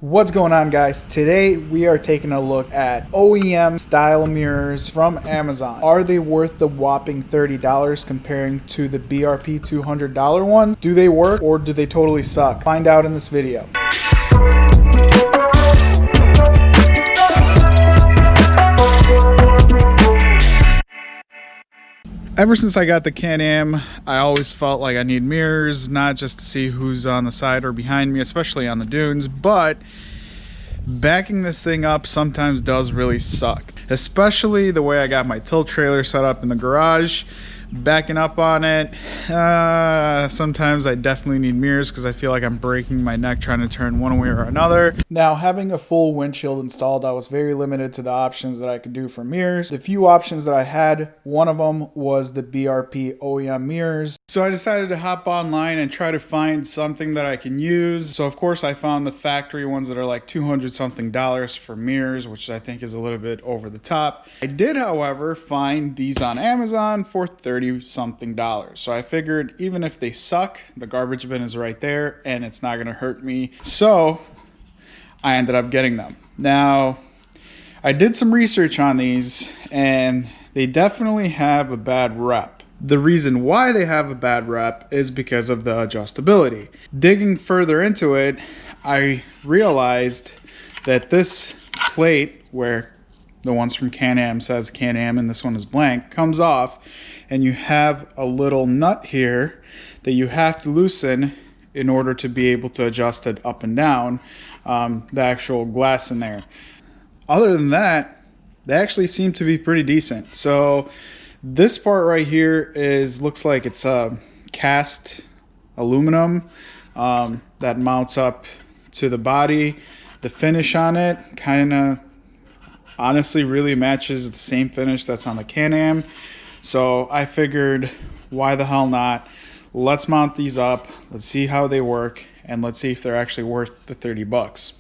What's going on, guys? Today we are taking a look at OEM style mirrors from Amazon. Are they worth the whopping $30 comparing to the BRP $200 ones? Do they work or do they totally suck? Find out in this video. Ever since I got the Can-Am, I always felt like I need mirrors, not just to see who's on the side or behind me, especially on the dunes, but backing this thing up sometimes does really suck. Especially the way I got my tilt trailer set up in the garage. Backing up on it, sometimes I definitely need mirrors because I feel like I'm breaking my neck trying to turn one way or another. Now, having a full windshield installed, I was very limited to the options that I could do for mirrors. The few options that I had, one of them was the BRP OEM mirrors. So I decided to hop online and try to find something that I can use. So of course I found the factory ones that are like $200 something for mirrors, which I think is a little bit over the top. I did, however, find these on Amazon for $30 something. So I figured even if they suck, the garbage bin is right there and it's not going to hurt me. So I ended up getting them. Now, I did some research on these and they definitely have a bad rep. The reason why they have a bad rep is because of the adjustability. Digging further into it, I realized that this plate, where the ones from Can-Am says Can-Am and this one is blank, comes off, and you have a little nut here that you have to loosen in order to be able to adjust it up and down, the actual glass in there. Other than that, they actually seem to be pretty decent. So this part right here looks like it's cast aluminum that mounts up to the body. The finish on it kind of honestly really matches the same finish that's on the Can-Am. So I figured, why the hell not? Let's mount these up, let's see how they work, and let's see if they're actually worth the 30 bucks.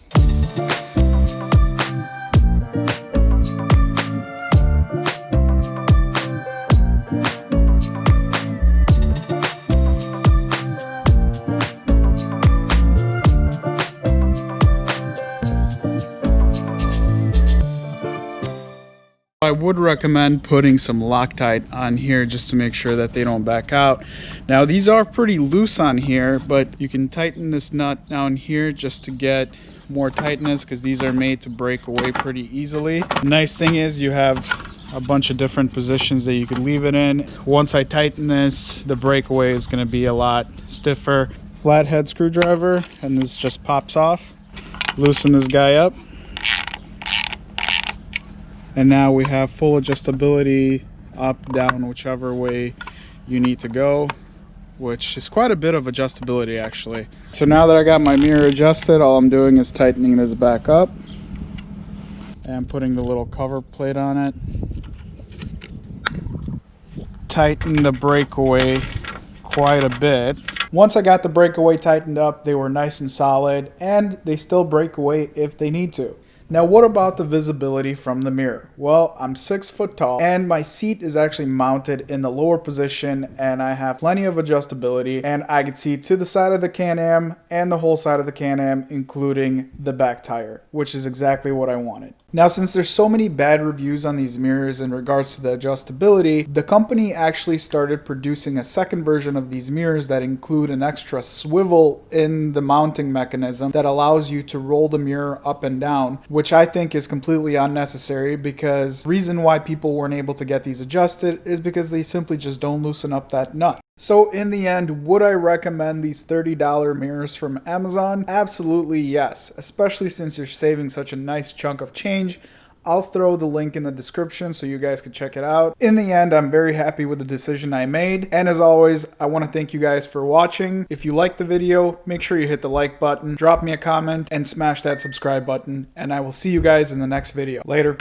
I would recommend putting some Loctite on here just to make sure that they don't back out. Now these are pretty loose on here, but you can tighten this nut down here just to get more tightness because these are made to break away pretty easily. The nice thing is you have a bunch of different positions that you could leave it in. Once I tighten this, the breakaway is going to be a lot stiffer. Flathead screwdriver, and this just pops off. Loosen this guy up. And now we have full adjustability up, down, whichever way you need to go, which is quite a bit of adjustability actually. So now that I got my mirror adjusted, all I'm doing is tightening this back up and putting the little cover plate on it. Tighten the breakaway quite a bit. Once I got the breakaway tightened up, they were nice and solid, and they still break away if they need to. Now, what about the visibility from the mirror? Well, I'm 6 foot tall and my seat is actually mounted in the lower position, and I have plenty of adjustability, and I can see to the side of the Can-Am and the whole side of the Can-Am, including the back tire, which is exactly what I wanted. Now, since there's so many bad reviews on these mirrors in regards to the adjustability, the company actually started producing a second version of these mirrors that include an extra swivel in the mounting mechanism that allows you to roll the mirror up and down, which I think is completely unnecessary, because the reason why people weren't able to get these adjusted is because they simply just don't loosen up that nut. So in the end, would I recommend these $30 mirrors from Amazon? Absolutely yes, especially since you're saving such a nice chunk of change. I'll throw the link in the description so you guys can check it out. In the end, I'm very happy with the decision I made. And as always, I want to thank you guys for watching. If you liked the video, make sure you hit the like button, drop me a comment, and smash that subscribe button. And I will see you guys in the next video. Later.